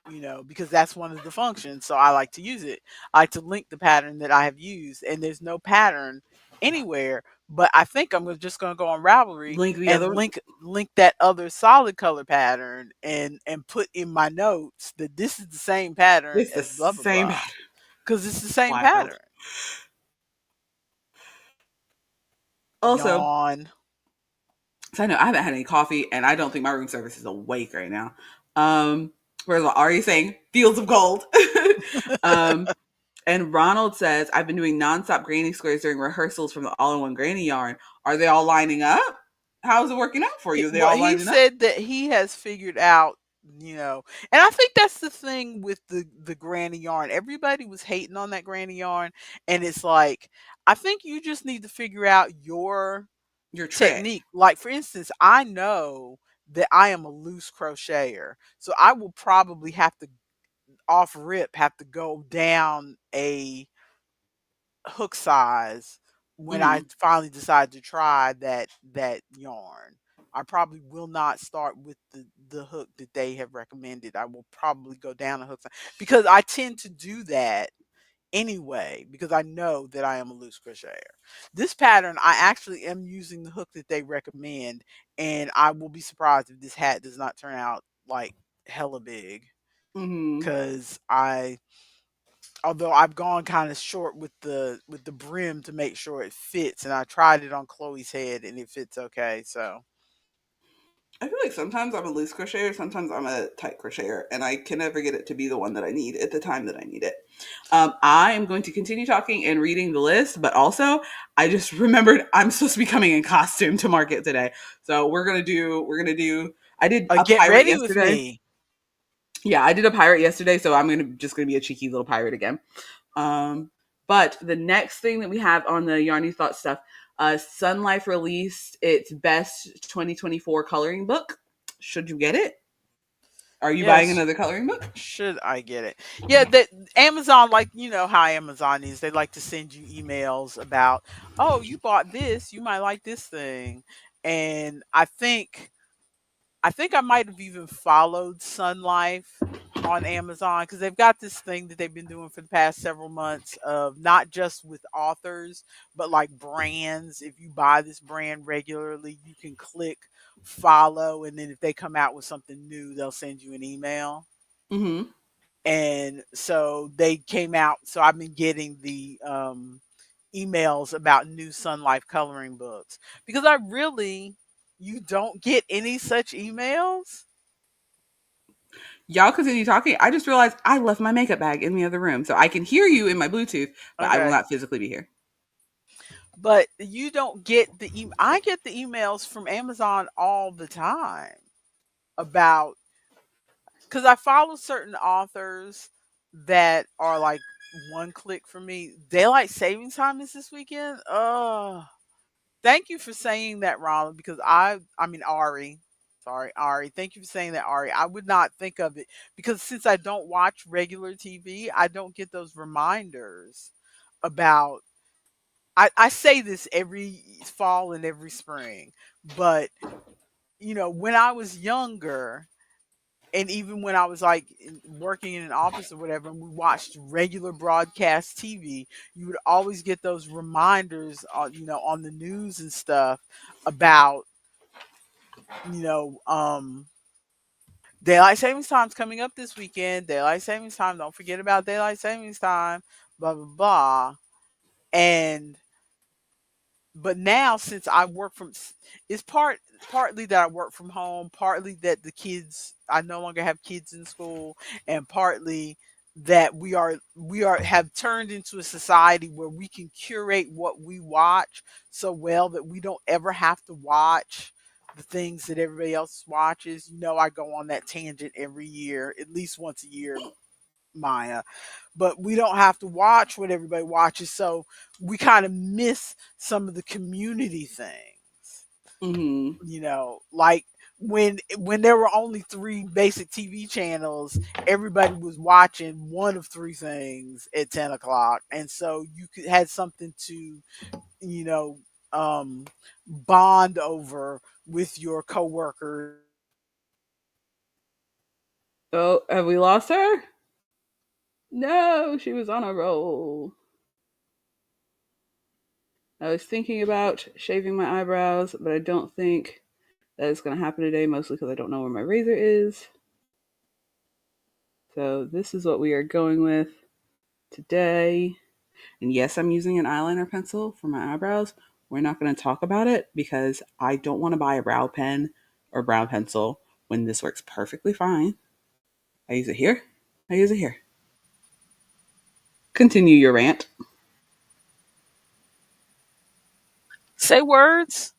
you know, because that's one of the functions. So I like to use it. I like to link the pattern that I have used, and there's no pattern anywhere. But I think just going to go on Ravelry Link the and other one. link that other solid color pattern and put in my notes that this is the same pattern It's the as blah blah same blah, pattern. because it's the same Wild. pattern. Also, Yawn. so I know I haven't had any coffee, and I don't think my room service is awake right now. Whereas what Ari saying, fields of gold. um, and Ronald says, I've been doing nonstop granny squares during rehearsals from the all-in-one granny yarn. Are they all lining up? How's it working out for you? Are they Well, all he lining up? said that he has figured out, you know, and I think that's the thing with the granny yarn. Everybody was hating on that granny yarn, and it's like I think you just need to figure out your Your trick. technique. Like for instance, I know that I am a loose crocheter, so I will probably have to off rip have to go down a hook size when I Hmm. finally decide to try that yarn. I probably will not start with the hook that they have recommended. I will probably go down a hook size because I tend to do that anyway because I know that I am a loose crocheter. This pattern, I actually am using the hook that they recommend, and I will be surprised if this hat does not turn out like hella big Hmm. because I although I've gone kind of short with the brim to make sure it fits, and I tried it on Chloe's head and it fits okay. So I feel like sometimes I'm a loose crocheter, sometimes I'm a tight crocheter, and I can never get it to be the one that I need at the time that I need it. I am going to continue talking and reading the list, but also I just remembered I'm supposed to be coming in costume to market today. So I did a get pirate ready with yesterday. me. Yeah, I did a pirate yesterday, so I'm just gonna be a cheeky little pirate again. Um, but the next thing that we have on the Yarny Thought stuff, Sun Life released its best 2024 coloring book. Should you get it? Are you buying Yes, another coloring book? should I get it? Yeah, that Amazon, like you know how Amazon is, they like to send you emails about, oh, you bought this, you might like this thing, and I think I might have even followed Sun Life on Amazon because they've got this thing that they've been doing for the past several months of not just with authors, but like brands. If you buy this brand regularly, you can click follow, and then if they come out with something new, they'll send you an email. Mm-hmm. And so they came out. So I've been getting the emails about new Sun Life coloring books because I really, you don't get any such emails. Y'all continue talking. I just realized I left my makeup bag in the other room, so I can hear you in my Bluetooth, but I will Okay. not physically be here. But you don't get I get the emails from Amazon all the time about cuz I follow certain authors that are like one click for me. Daylight savings time is this weekend. Thank you for saying that, Ronald, because I mean Ari. Sorry, Ari. Thank you for saying that, Ari. I would not think of it because since I don't watch regular TV, I don't get those reminders about I say this every fall and every spring, but you know, when I was younger, and even when I was like working in an office or whatever, and we watched regular broadcast TV, you would always get those reminders on, you know, on the news and stuff about, you know, daylight savings time's coming up this weekend. Daylight savings time. Don't forget about daylight savings time. Blah blah blah. And but now since I work from it's partly that I work from home, partly that the kids I no longer have kids in school, and partly that we are have turned into a society where we can curate what we watch so well that we don't ever have to watch the things that everybody else watches. You know, I go on that tangent every year, at least once a year, Maya, but we don't have to watch what everybody watches. So we kind of miss some of the community things, Mm-hmm. like when there were only three basic TV channels, everybody was watching one of three things at 10 o'clock. And so you could had something to, you know, bond over with your coworkers. Oh, have we lost her? No, she was on a roll. I was thinking about shaving my eyebrows, but I don't think that is going to happen today, mostly because I don't know where my razor is. So this is what we are going with today. And yes, I'm using an eyeliner pencil for my eyebrows. We're not going to talk about it because I don't want to buy a brow pen or brow pencil when this works perfectly fine. I use it here. I use it here. Continue your rant. Say words.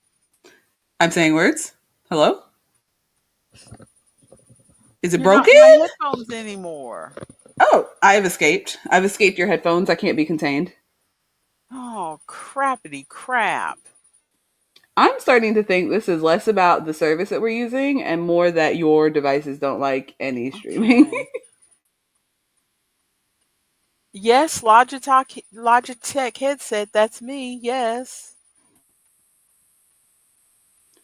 I'm saying words. Hello? Is it You're not broken? in my headphones anymore. Oh, I have escaped. I've escaped your headphones. I can't be contained. Oh, crappity crap. I'm starting to think this is less about the service that we're using and more that your devices don't like any streaming. Okay. Yes, Logitech headset. That's me. Yes.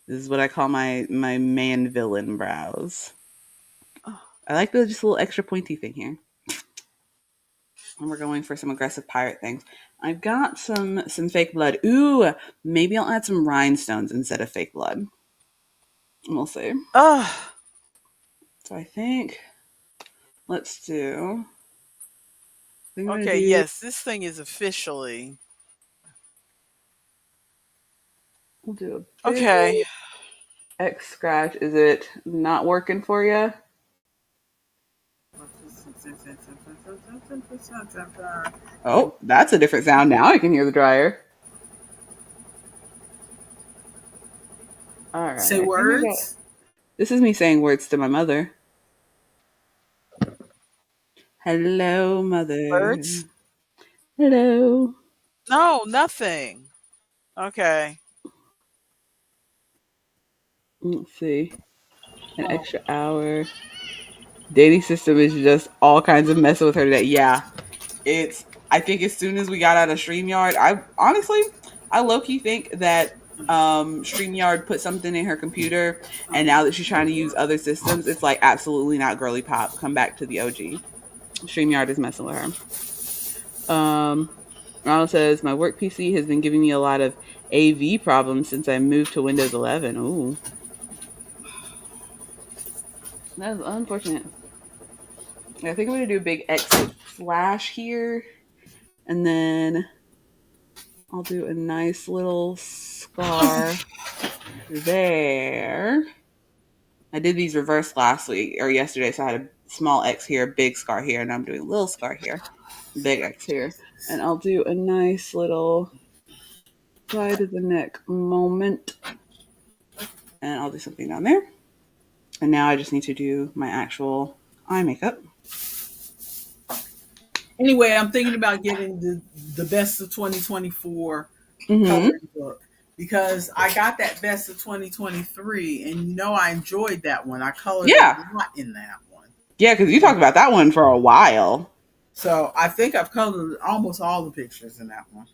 This is what I call my man villain brows. I like the just little extra pointy thing here. And we're going for some aggressive pirate things. I've got some fake blood. Ooh, maybe I'll add some rhinestones instead of fake blood. We'll see. Ugh. So I think let's do. I think I'm gonna Okay. do. Yes, this thing is officially We'll do a big okay. old X scratch. Is it not working for you? Oh, that's a different sound. Now I can hear the dryer. All right. Say I think I got. words. This is me saying words to my mother. Hello, mother. Words? Hello. No, nothing. Okay. Let's see. An Oh, extra hour. Dating system is just all kinds of messing with her today. Yeah. It's I think as soon as we got out of StreamYard, I honestly I low key think that StreamYard put something in her computer and now that she's trying to use other systems, it's like absolutely not girly pop. Come back to the OG. StreamYard is messing with her. Ronald says my work PC has been giving me a lot of AV problems since I moved to Windows 11. Ooh, that's unfortunate. I think I'm gonna do a big X flash here, and then I'll do a nice little scar there. I did these reversed last week or yesterday, so I had a small X here, big scar here, and I'm doing a little scar here, big X here, and I'll do a nice little side of the neck moment, and I'll do something down there. And now I just need to do my actual eye makeup. anyway, I'm thinking about getting the best of 2024 Mm-hmm. coloring book because I got that best of 2023, and I enjoyed that one. I colored a Yeah, lot in that one. yeah, because you talked about that one for a while. So I think I've colored almost all the pictures in that one.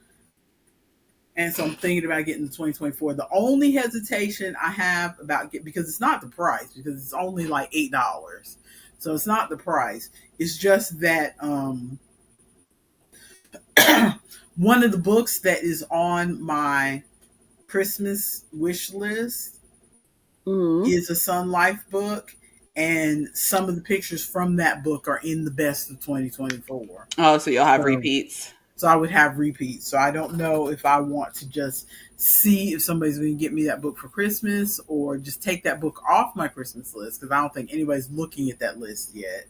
And so I'm thinking about getting the 2024. The only hesitation I have about because it's not the price, because it's only like $8. So it's not the price. It's just that one of the books that is on my Christmas wish list Mm-hmm. is a Sun Life book, and some of the pictures from that book are in the best of 2024. Oh, so you'll have So, repeats. So I would have repeats. So I don't know if I want to just see if somebody's going to get me that book for Christmas or just take that book off my Christmas list because I don't think anybody's looking at that list yet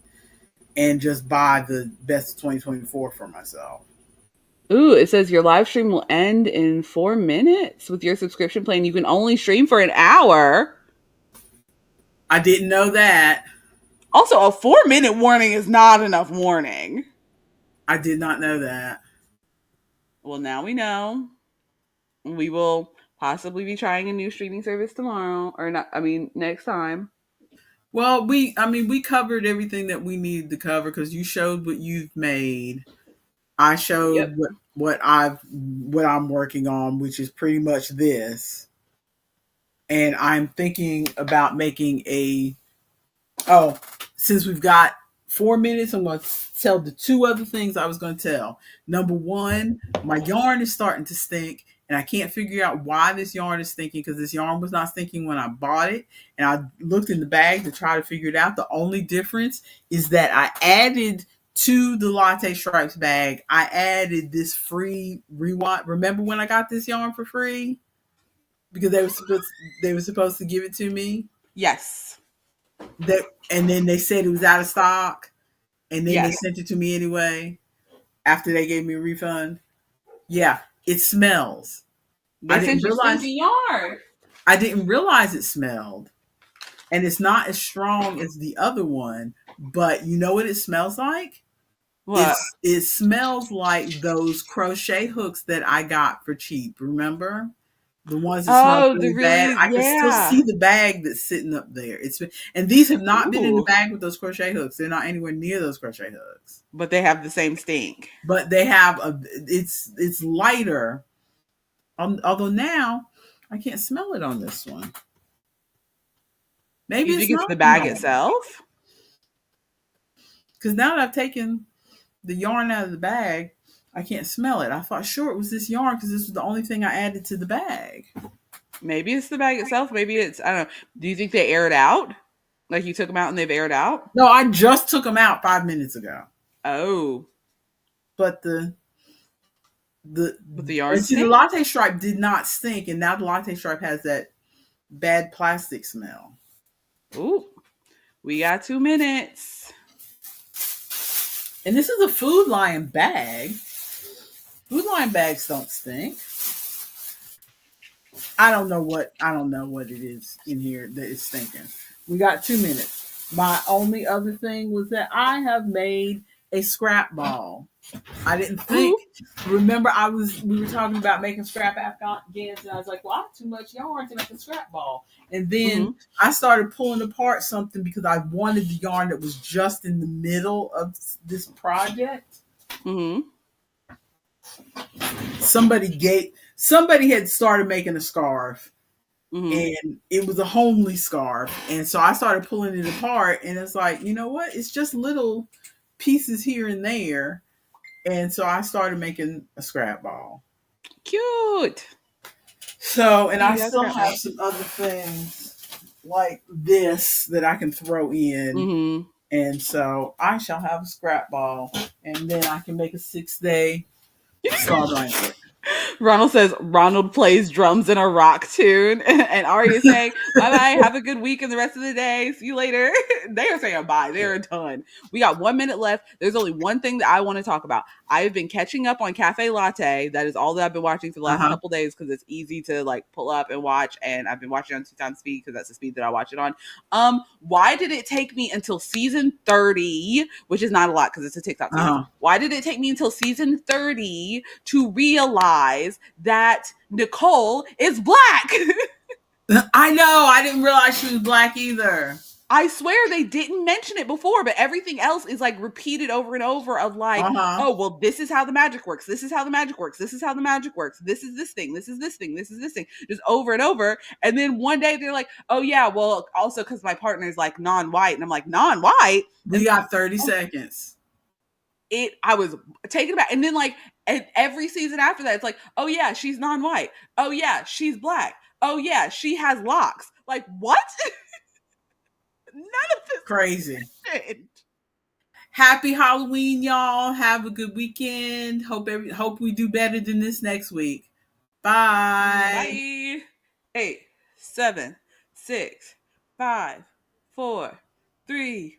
and just buy the best of 2024 for myself. Ooh, it says your live stream will end in 4 minutes with your subscription plan. You can only stream for an hour. I didn't know that. Also, a 4 minute warning is not enough warning. I did not know that. Well, now we know. We will possibly be trying a new streaming service tomorrow, or not. I mean, next time. Well, we covered everything that we needed to cover because you showed what you've made. I Yep. showed what I'm working on, which is pretty much this. And I'm thinking about making since we've got 4 minutes, I'm going to tell the two other things I was going to tell. Number one, my yarn is starting to stink, and I can't figure out why this yarn is stinking because this yarn was not stinking when I bought it. And I looked in the bag to try to figure it out. The only difference is that I added to the Latte Stripes bag, I added this free rewind. Remember when I got this yarn for free? Because they were supposed to give it to me. Yes. And then they said it was out of stock, and then they Yes. sent it to me anyway after they gave me a refund. Yeah, it smells. They sent you stinky yarn. I didn't realize it smelled, and it's not as strong as the other one. But you know what it smells like? What? It smells like those crochet hooks that I got for cheap. Remember? The ones that smell really bad. I can still see the bag that's sitting up there. And these have not been in the bag with those crochet hooks. They're not anywhere near those crochet hooks. But they have the same stink. But they have it's lighter. Although now I can't smell it on this one. Maybe you think it's the bag itself? Because now that I've taken the yarn out of the bag, I can't smell it. I thought sure it was this yarn because this was the only thing I added to the bag. Maybe it's the bag itself. Maybe it's, I don't know. Do you think they aired out? Like you took them out and they've aired out? No, I just took them out 5 minutes ago. Oh. But the yarn the Latte Stripe did not stink, and now the Latte Stripe has that bad plastic smell. Ooh. We got 2 minutes. And this is a Food Lion bag. Food Lion bags don't stink. I don't know what it is in here that is stinking. We got 2 minutes. My only other thing was that I have made a scrap ball. I didn't think. Ooh. Remember, we were talking about making scrap afghans, and I was like, "Well, I have too much yarn to make a scrap ball." And then I started pulling apart something because I wanted the yarn that was just in the middle of this project. Mm-hmm. Somebody had started making a scarf, and it was a homely scarf, and so I started pulling it apart, and it's like, you know what? It's just little pieces here and there. And so I started making a scrap ball. Cute. So, and I still have some other things like this that I can throw in. Mm-hmm. And so I shall have a scrap ball, and then I can make a 6-day star blanket. Ronald says Ronald plays drums in a rock tune, and Ari is saying bye bye, have a good week and the rest of the day, see you later. They are saying bye, they're done. We got 1 minute left. There's only one thing that I want to talk about. I've been catching up on Cafe Latte. That is all that I've been watching for the last couple days because it's easy to like pull up and watch, and I've been watching on 2 times speed because that's the speed that I watch it on. Why did it take me until season 30, which is not a lot because it's a TikTok series. Why did it take me until season 30 to realize that Nicole is black? I know. I didn't realize she was black either. I swear they didn't mention it before, but everything else is like repeated over and over of like, oh, well, this is how the magic works. This is how the magic works. This is how the magic works. This is this thing. This is this thing. This is this thing. Just over and over. And then one day they're like, oh, yeah, well, also because my partner is like non-white. And I'm like, non-white? We got 30 seconds. I was taken aback. And then like every season after that, it's like, oh, yeah, she's non-white. Oh, yeah, she's black. Oh, yeah, she has locks. Like, what? None of this crazy. Happy Halloween, y'all. Have a good weekend. Hope we do better than this next week. Bye. Bye. 8, 7, 6, 5, 4, 3,